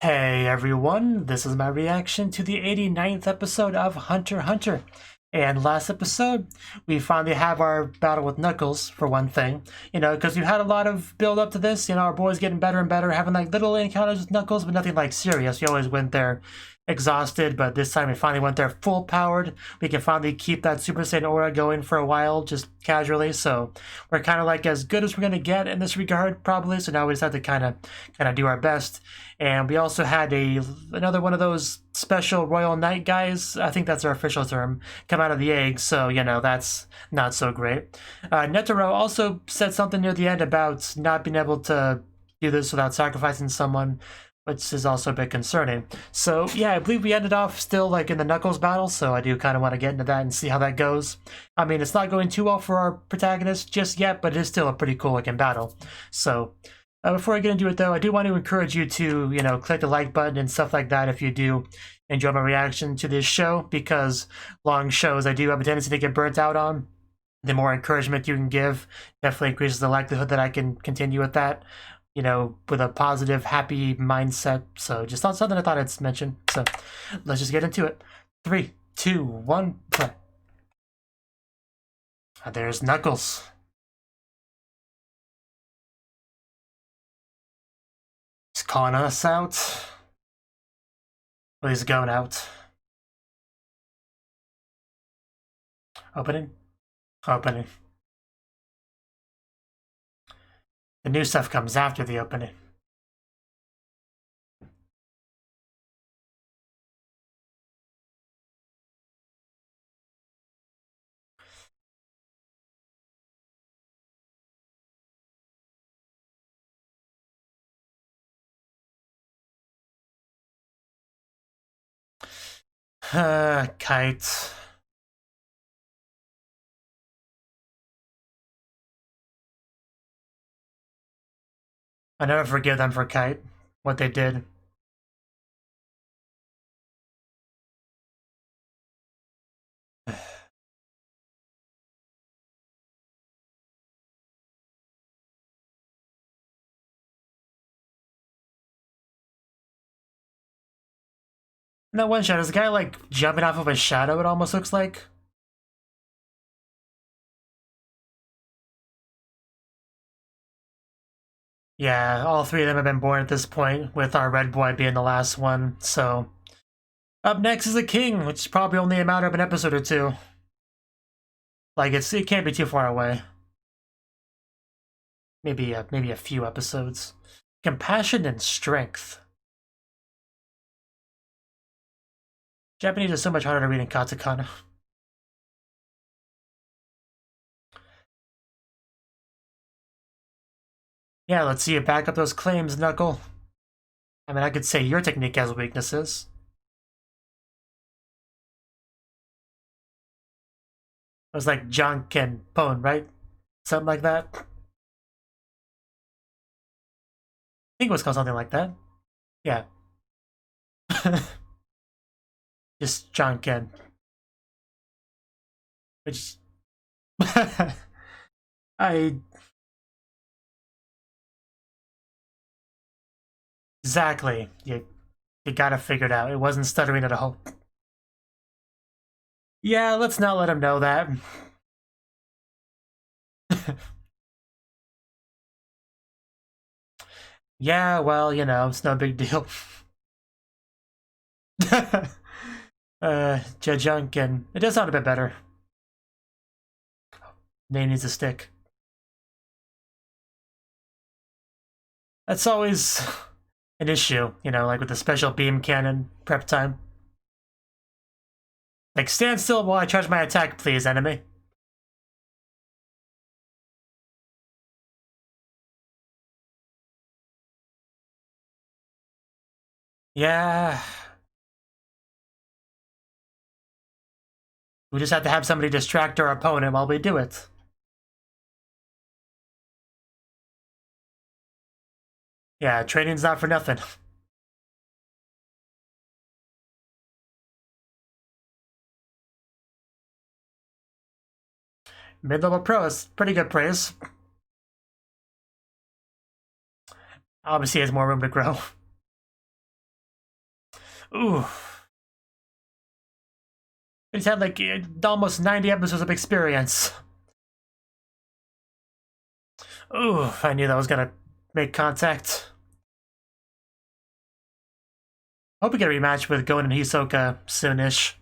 Hey everyone, this is my reaction to the 89th episode of Hunter x Hunter. And last episode, we finally have our battle with Knuckles, for one thing. You know, because we've had a lot of build up to this. You know, our boy's getting better and better, having like little encounters with Knuckles, but nothing like serious. We always went there exhausted, but this time we finally went there full powered. We can finally keep that Super Saiyan aura going for a while, just casually. So we're kind of like as good as we're gonna get in this regard, probably. So now we just have to kind of do our best. And we also had another one of those special Royal Knight guys. I think that's our official term. Come out of the egg, so you know that's not so great. Netero also said something near the end about not being able to do this without sacrificing someone, which is also a bit concerning. So yeah, I believe we ended off still like in the Knuckles battle, so I do kind of want to get into that and see how that goes. I mean, it's not going too well for our protagonist just yet, but it is still a pretty cool looking battle. So before I get into it though, I do want to encourage you to, you know, click the like button and stuff like that if you do enjoy my reaction to this show, because long shows I do have a tendency to get burnt out on. The more encouragement you can give definitely increases the likelihood that I can continue with that, you know, with a positive, happy mindset. So just not something I thought I'd mention. So let's just get into it. 3, 2, 1, play. There's Knuckles. He's calling us out. Well, he's going out. Opening. Opening. The new stuff comes after the opening. Kite. I never forgive them for Kite, what they did. In that one shot, is the guy like jumping off of a shadow, it almost looks like? Yeah, all three of them have been born at this point, with our red boy being the last one, so... Up next is the king, which is probably only a matter of an episode or two. Like, it can't be too far away. Maybe a few episodes. Compassion and strength. Japanese is so much harder to read in katakana. Yeah, let's see you back up those claims, Knuckle. I mean, I could say your technique has weaknesses. It was like junk and pone, right? Something like that. I think it was called something like that. Yeah. Just junk and... Which... Exactly. You got it figured out. It wasn't stuttering at all. Yeah, let's not let him know that. Yeah, well, you know, it's no big deal. Junk, and it does sound a bit better. Name needs a stick. That's always an issue, you know, like with the special beam cannon prep time. Like, stand still while I charge my attack, please, enemy. Yeah. We just have to have somebody distract our opponent while we do it. Yeah, training's not for nothing. Mid-level pro is pretty good praise. Obviously, has more room to grow. Ooh. He's had like almost 90 episodes of experience. Ooh, I knew that was gonna make contact. Hope we get a rematch with Gon and Hisoka soonish.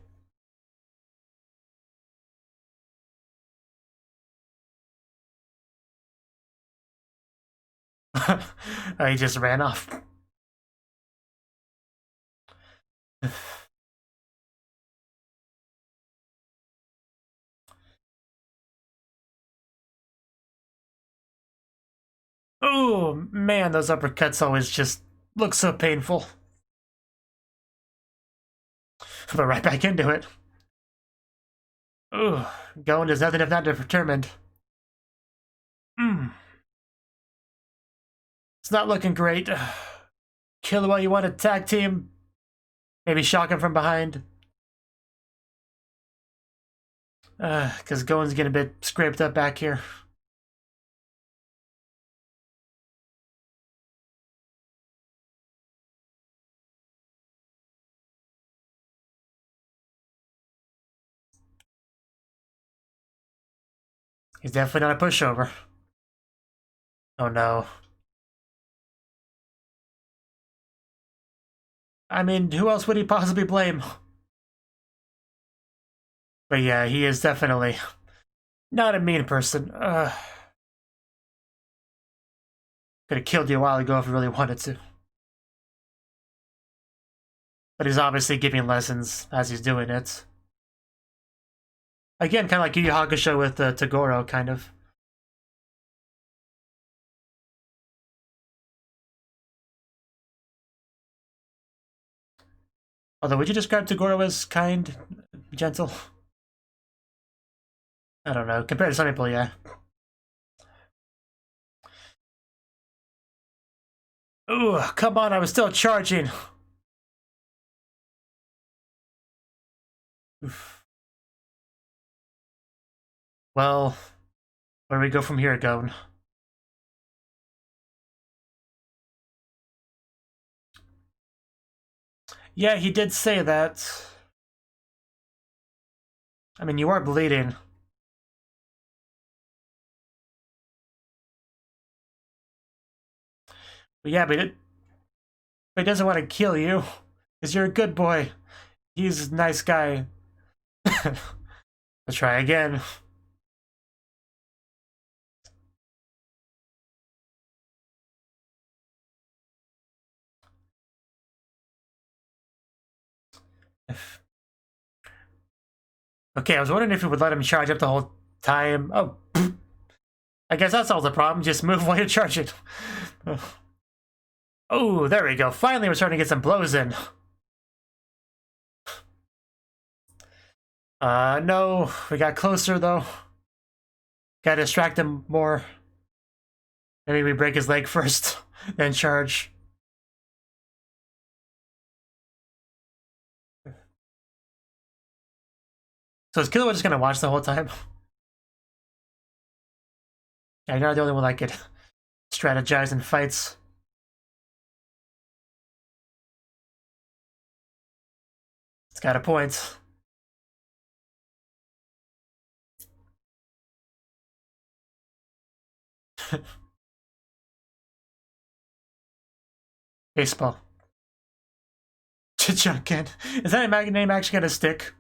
He just ran off. Oh man, those uppercuts always just look so painful. But right back into it. Ooh, Gon is nothing if not determined. It's not looking great. Killua, you want to tag team? Maybe shock him from behind? Because Gon's getting a bit scraped up back here. He's definitely not a pushover. Oh no. I mean, who else would he possibly blame? But yeah, he is definitely not a mean person. Could have killed you a while ago if he really wanted to. But he's obviously giving lessons as he's doing it. Again, kind of like Yu Yu Hakusho with Toguro, kind of. Although, would you describe Toguro as kind, gentle? I don't know. Compared to some people, yeah. Ooh, come on, I was still charging. Oof. Well, where do we go from here, Gon? Yeah, he did say that. I mean, you are bleeding. But yeah, but he doesn't want to kill you. Because you're a good boy. He's a nice guy. Let's try again. Okay, I was wondering if it would let him charge up the whole time. Oh, I guess that solves the problem. Just move while you're charging. Oh, there we go. Finally, we're starting to get some blows in. No, we got closer though. Gotta distract him more. Maybe we break his leg first, then charge. So is Killua just gonna watch the whole time? Yeah, you're not the only one that could strategize in fights. It's got a point. Baseball. Chichunkin. Is that name actually gonna stick?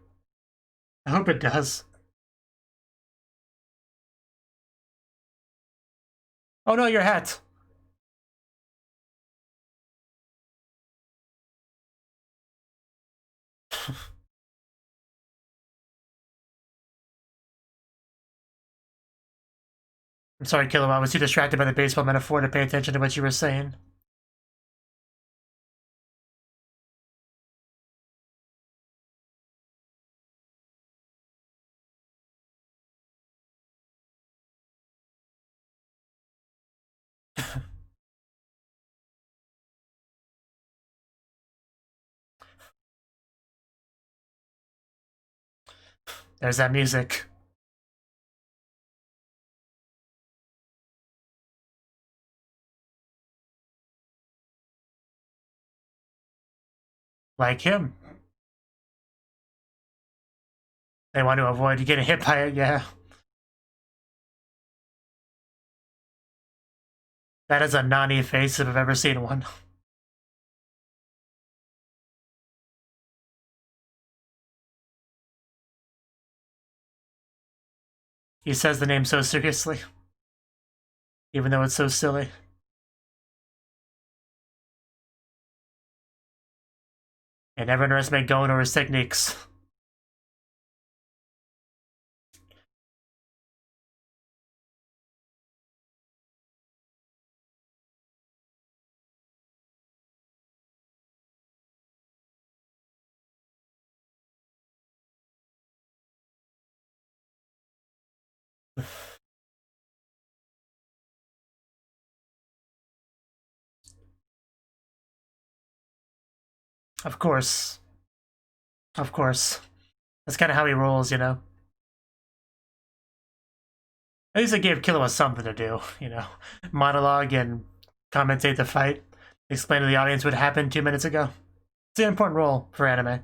I hope it does. Oh no, your hat. I'm sorry, Killua. I was too distracted by the baseball metaphor to pay attention to what you were saying. There's that music. Like him. They want to avoid getting hit by it, yeah. That is a Nani face if I've ever seen one. He says the name so seriously. Even though it's so silly. And never underestimate Gon or his techniques. Of course. Of course. That's kind of how he rolls, you know? At least it gave Killua something to do, you know? Monologue and commentate the fight. Explain to the audience what happened 2 minutes ago. It's an important role for anime.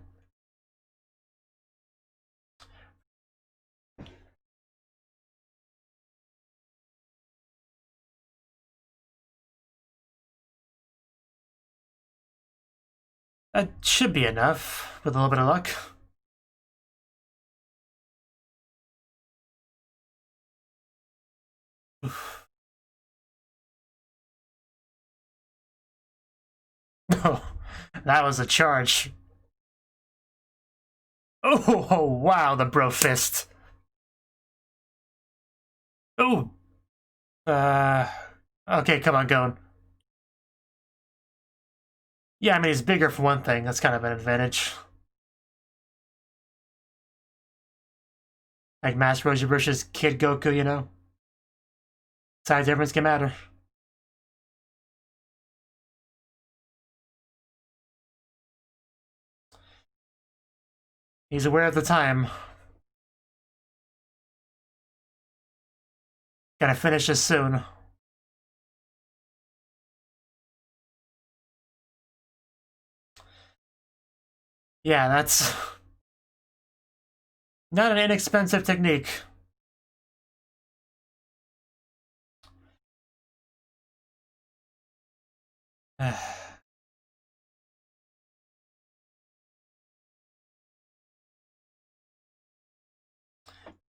That should be enough, with a little bit of luck. Oof. Oh, that was a charge. Oh, wow, the bro fist. Oh. Okay, come on, Gon. Yeah, I mean, he's bigger for one thing. That's kind of an advantage. Like Master Roshi versus Kid Goku, you know? Size difference can matter. He's aware of the time. Gotta finish this soon. Yeah, that's not an inexpensive technique.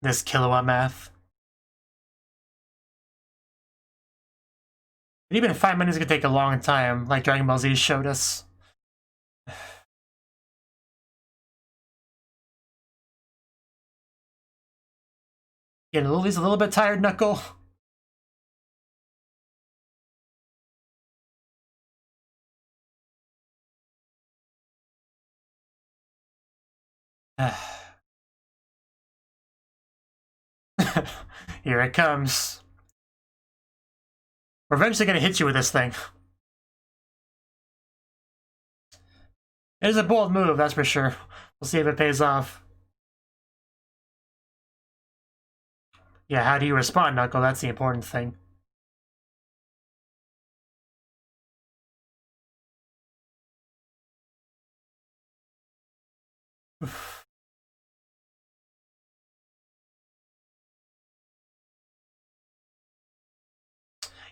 This kilowatt math. And even 5 minutes could take a long time, like Dragon Ball Z showed us. He's a little bit tired, Knuckle. Here it comes. We're eventually gonna hit you with this thing. It is a bold move, that's for sure. We'll see if it pays off. Yeah, how do you respond, Knuckle? That's the important thing.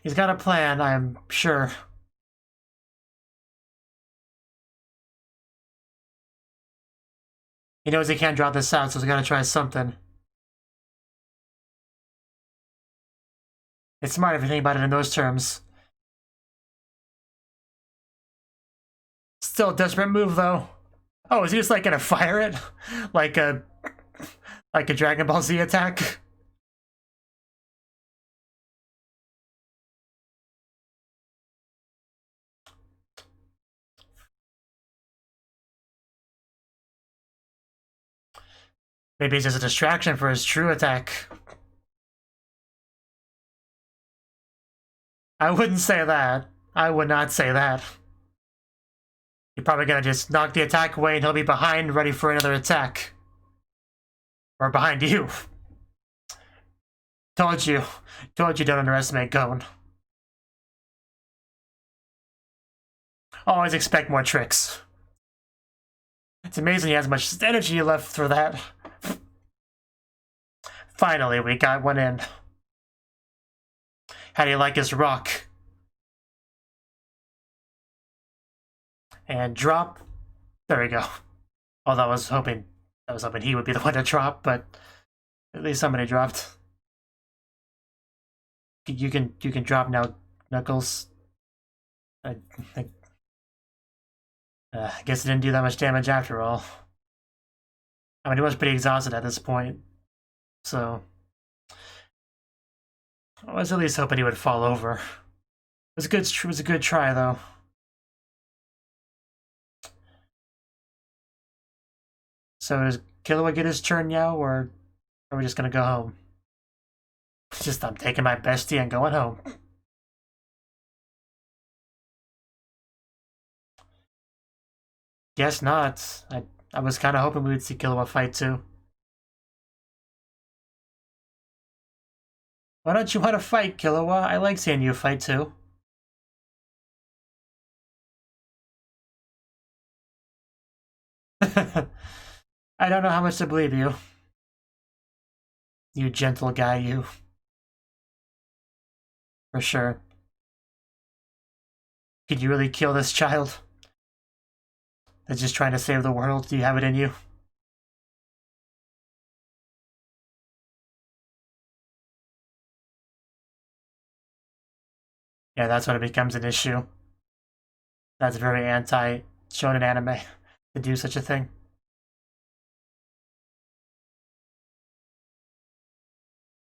He's got a plan, I'm sure. He knows he can't drop this out, so he's gotta try something. It's smart if you think about it in those terms. Still a desperate move, though. Oh, is he just like gonna fire it? like a Dragon Ball Z attack? Maybe it's just a distraction for his true attack. I wouldn't say that. I would not say that. You're probably gonna just knock the attack away and he'll be behind, ready for another attack. Or behind you. Told you don't underestimate Gon. Always expect more tricks. It's amazing he has much energy left for that. Finally, we got one in. How do you like his rock? And drop. There we go. Although I was hoping he would be the one to drop, but at least somebody dropped. You can drop now, Knuckles. I guess it didn't do that much damage after all. I mean, he was pretty exhausted at this point, so I was at least hoping he would fall over. It was a good try, though. So does Killua get his turn now, or are we just gonna go home? Just I'm taking my bestie and going home. Guess not. I was kind of hoping we would see Killua fight too. Why don't you want to fight, Killua? I like seeing you fight too. I don't know how much to believe you. You gentle guy, you. For sure. Could you really kill this child? That's just trying to save the world? Do you have it in you? Yeah, that's when it becomes an issue. That's very anti-shonen anime to do such a thing.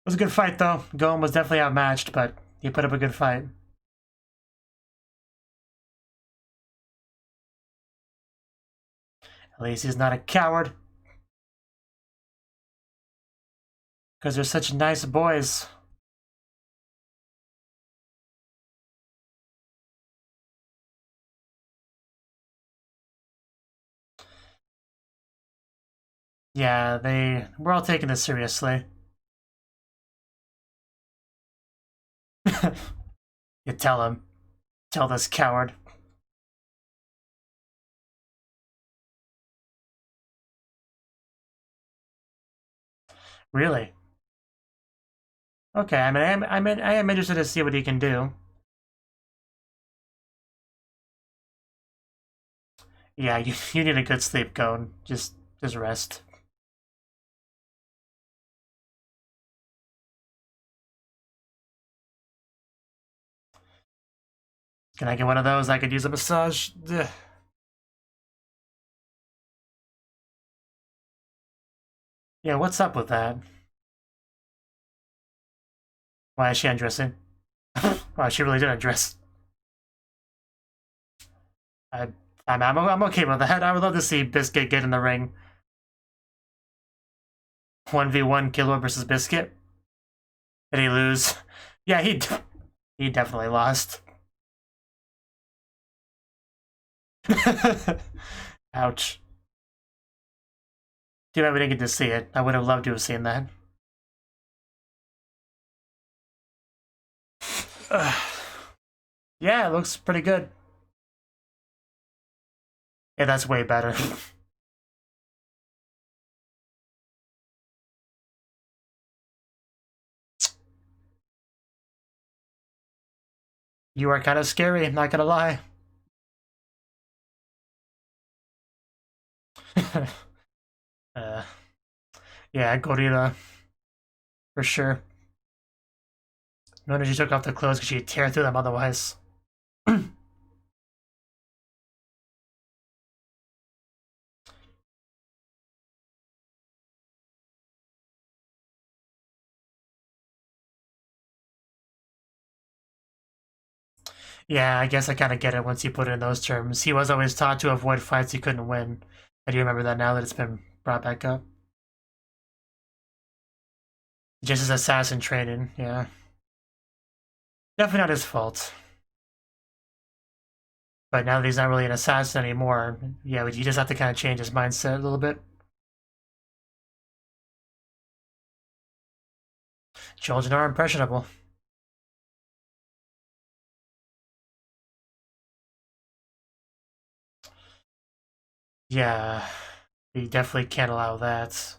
It was a good fight, though. Goem was definitely outmatched, but he put up a good fight. At least he's not a coward. Because they're such nice boys. Yeah, we're all taking this seriously. You tell him. Tell this coward. Really? Okay, I mean, I am interested to see what he can do. Yeah, you need a good sleep, Cone. Just rest. Can I get one of those? I could use a massage. Ugh. Yeah, what's up with that? Why is she undressing? Wow, she really did undress. I'm okay with that. I would love to see Biscuit get in the ring. 1v1 Killua versus Biscuit. Did he lose? Yeah, he definitely lost. Ouch. Too bad we didn't get to see it. I would have loved to have seen that. Yeah, it looks pretty good. Yeah, that's way better. You are kind of scary, not gonna lie. Yeah, Gorilla. For sure. No wonder she took off the clothes because she'd tear through them otherwise. Yeah, I guess I kind of get it once you put it in those terms. He was always taught to avoid fights he couldn't win. I do remember that now that it's been brought back up. Just as assassin training, yeah. Definitely not his fault. But now that he's not really an assassin anymore, yeah, you just have to kind of change his mindset a little bit. Children are impressionable. Yeah, You definitely can't allow that.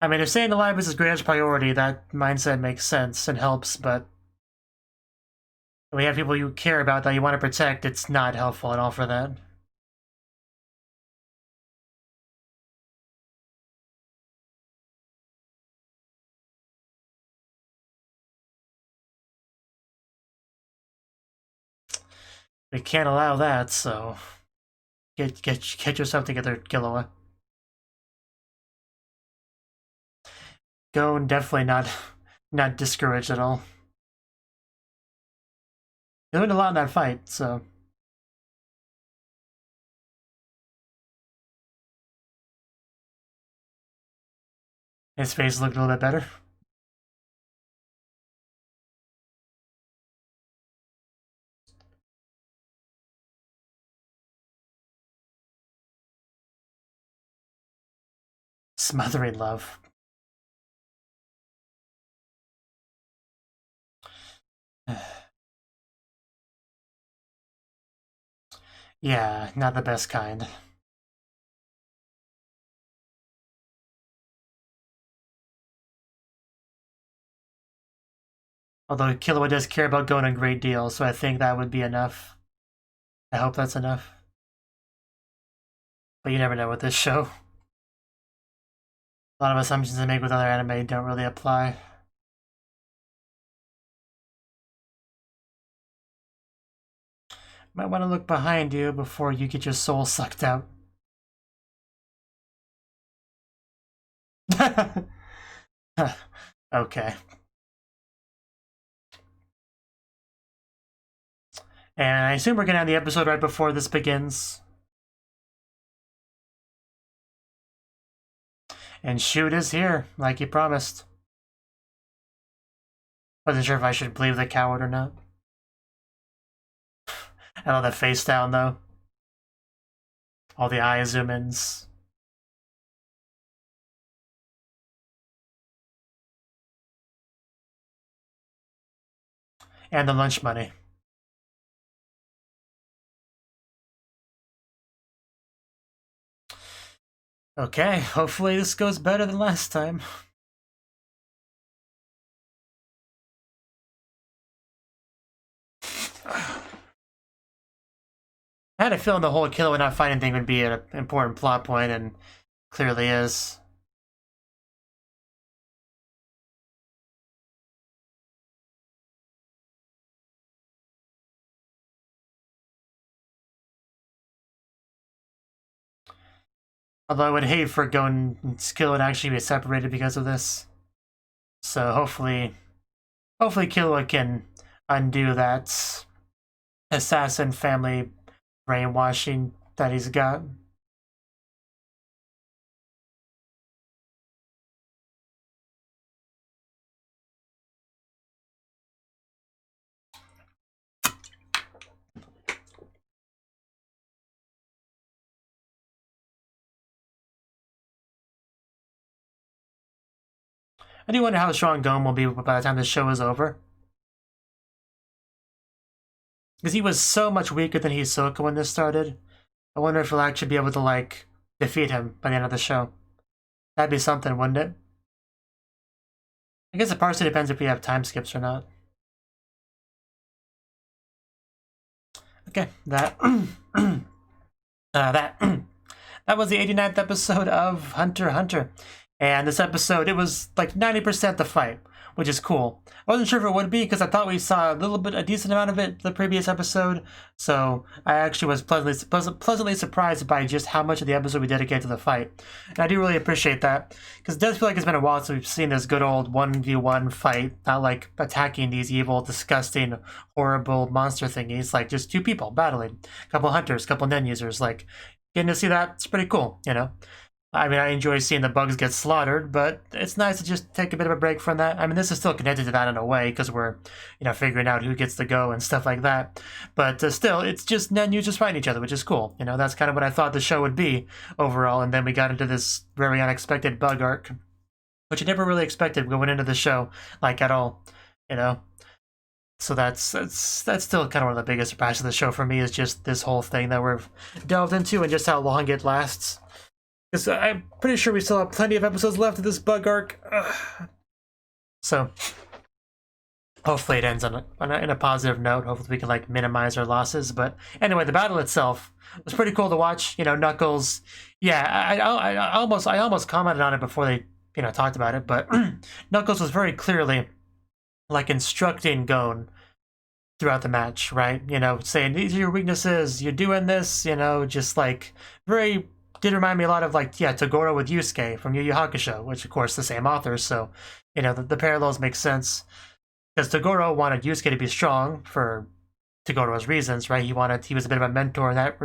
I mean, if saying the library is greatest priority, that mindset makes sense and helps, but when you have people you care about that you want to protect, it's not helpful at all for that. We can't allow that, so get yourself together, Killua. Gon definitely not discouraged at all. He learned a lot in that fight, so. His face looked a little bit better. Smothering love. Yeah, not the best kind. Although Killua does care about Gon a great deal, so I think that would be enough. I hope that's enough. But you never know with this show. A lot of assumptions I make with other anime don't really apply. Might want to look behind you before you get your soul sucked out. Okay. And I assume we're gonna end the episode right before this begins. And Shoot is here, like he promised. Wasn't sure if I should believe the coward or not. I love that face down though. All the eye zoom-ins. And the lunch money. Okay, hopefully this goes better than last time. I had a feeling the whole Killua not fighting thing would be an important plot point, and clearly is. Although I would hate for Gon and Killua to actually be separated because of this. So hopefully Killua can undo that assassin family brainwashing that he's got. I do wonder how strong Gon will be by the time the show is over. Because he was so much weaker than Hisoka when this started. I wonder if he'll actually be able to, like, defeat him by the end of the show. That'd be something, wouldn't it? I guess it partially depends if we have time skips or not. Okay, that was the 89th episode of Hunter x Hunter. And this episode, it was like 90% the fight, which is cool. I wasn't sure if it would be because I thought we saw a decent amount of it the previous episode. So I actually was pleasantly surprised by just how much of the episode we dedicated to the fight. And I do really appreciate that because it does feel like it's been a while since we've seen this good old 1v1 fight, not like attacking these evil, disgusting, horrible monster thingies, like just two people battling, a couple hunters, a couple nen users. Like getting to see that, it's pretty cool, you know. I mean, I enjoy seeing the bugs get slaughtered, but it's nice to just take a bit of a break from that. I mean, this is still connected to that in a way, because we're, you know, figuring out who gets to go and stuff like that. But still, it's just nen users fighting each other, which is cool. You know, that's kind of what I thought the show would be overall, and then we got into this very unexpected bug arc, which I never really expected going into the show, like, at all, you know? So that's still kind of one of the biggest surprises of the show for me, is just this whole thing that we've delved into and just how long it lasts. Because I'm pretty sure we still have plenty of episodes left of this bug arc. So, hopefully it ends in a positive note. Hopefully we can, like, minimize our losses. But anyway, the battle itself was pretty cool to watch. You know, Knuckles, yeah, I almost commented on it before they, you know, talked about it. But Knuckles was very clearly, like, instructing Gon throughout the match, right? You know, saying, these are your weaknesses, you're doing this, you know, just, like, very... Did remind me a lot of, like, yeah, Toguro with Yusuke from Yu Yu Hakusho, which, of course, the same authors, so, you know, the parallels make sense. Because Toguro wanted Yusuke to be strong for Togoro's reasons, right? He was a bit of a mentor in that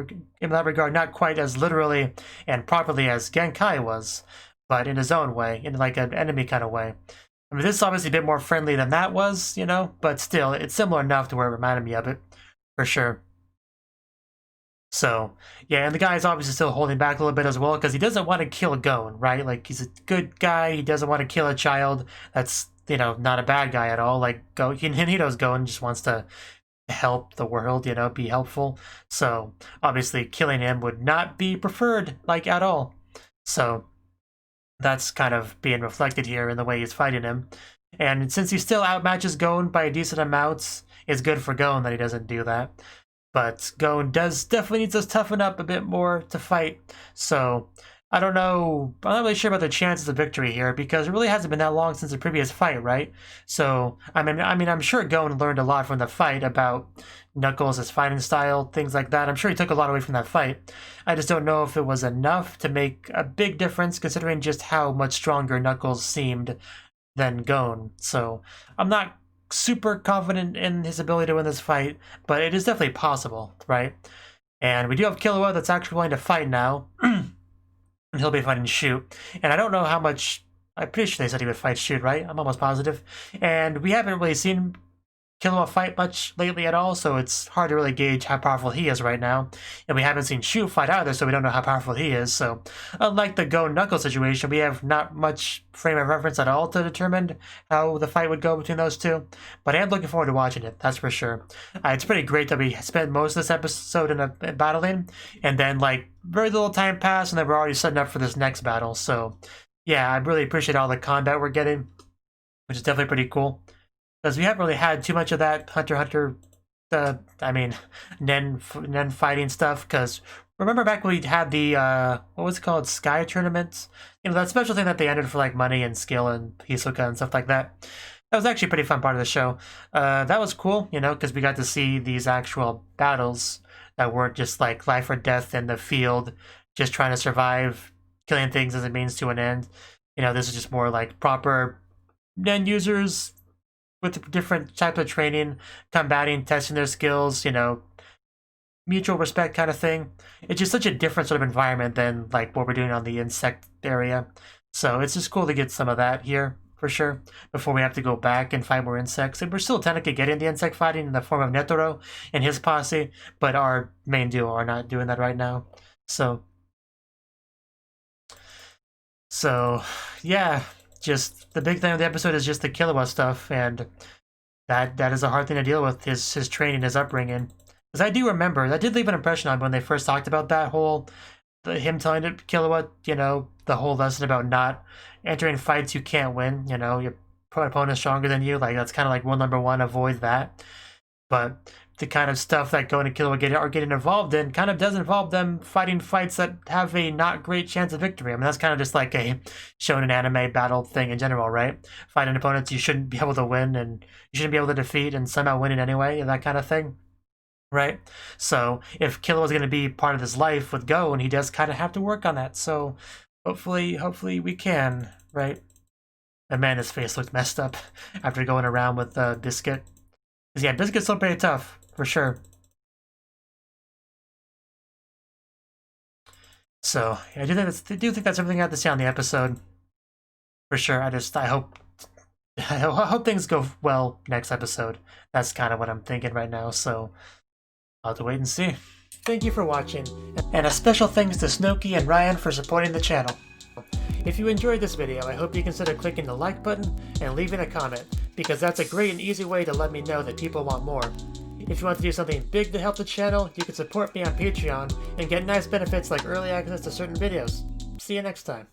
regard, not quite as literally and properly as Genkai was, but in his own way, in, like, an enemy kind of way. I mean, this is obviously a bit more friendly than that was, you know, but still, it's similar enough to where it reminded me of it, for sure. So, yeah, and the guy's obviously still holding back a little bit as well, because he doesn't want to kill Gon, right? Like, he's a good guy, he doesn't want to kill a child that's, you know, not a bad guy at all. Like, he knows Gon just wants to help the world, you know, be helpful. So, obviously, killing him would not be preferred, like, at all. So, that's kind of being reflected here in the way he's fighting him. And since he still outmatches Gon by a decent amount, it's good for Gon that he doesn't do that. But Gon definitely needs to toughen up a bit more to fight. So, I don't know. I'm not really sure about the chances of victory here, because it really hasn't been that long since the previous fight, right? So, I mean, I'm sure Gon learned a lot from the fight about Knuckles, his fighting style, things like that. I'm sure he took a lot away from that fight. I just don't know if it was enough to make a big difference, considering just how much stronger Knuckles seemed than Gon. So, I'm not super confident in his ability to win this fight, but it is definitely possible, right? And we do have Killua that's actually willing to fight now. And he'll be fighting Shoot. And I don't know how much... I'm pretty sure they said he would fight Shoot, right? I'm almost positive. And we haven't really seen Killua fight much lately at all, so it's hard to really gauge how powerful he is right now. And we haven't seen Shoot fight either, so we don't know how powerful he is. So, unlike the Gon-Knuckles situation, we have not much frame of reference at all to determine how the fight would go between those two. But I am looking forward to watching it, that's for sure. It's pretty great that we spent most of this episode in battling, and then, like, very little time passed, and then we're already setting up for this next battle. So, yeah, I really appreciate all the combat we're getting, which is definitely pretty cool. Because we haven't really had too much of that Hunter Nen fighting stuff. Because remember back when we had the, what was it called, Sky Tournament? You know, that special thing that they entered for, like, money and skill and Hisoka and stuff like that. That was actually a pretty fun part of the show. That was cool, you know, because we got to see these actual battles that weren't just, like, life or death in the field, just trying to survive, killing things as a means to an end. You know, this is just more, like, proper Nen users with different types of training, combating, testing their skills, you know, mutual respect kind of thing. It's just such a different sort of environment than, like, what we're doing on the insect area. So it's just cool to get some of that here, for sure, before we have to go back and fight more insects. And we're still technically getting the insect fighting in the form of Netoro and his posse, but our main duo are not doing that right now. So yeah, just the big thing of the episode is just the Killua stuff, and that is a hard thing to deal with, his training, his upbringing. Because I do remember, that did leave an impression on me when they first talked about that whole, him telling Killua, you know, the whole lesson about not entering fights you can't win, you know, your opponent's stronger than you, like, that's kind of like rule number one, avoid that. But the kind of stuff that Go and Killua are getting involved in kind of does involve them fighting fights that have a not great chance of victory. I mean, that's kind of just like a shonen anime battle thing in general, right? Fighting opponents you shouldn't be able to win and you shouldn't be able to defeat and somehow winning anyway, and that kind of thing. Right? So if Killua is going to be part of his life with Go, and he does kind of have to work on that. So hopefully we can, right? And man, his face looked messed up after going around with Biscuit. Because yeah, Biscuit's still pretty tough, for sure. So yeah, I do think that's everything I have to say on the episode. For sure. I hope things go well next episode. That's kind of what I'm thinking right now, so I'll have to wait and see. Thank you for watching, and a special thanks to Cnouki and Ryan for supporting the channel. If you enjoyed this video, I hope you consider clicking the like button and leaving a comment, because that's a great and easy way to let me know that people want more. If you want to do something big to help the channel, you can support me on Patreon and get nice benefits like early access to certain videos. See you next time.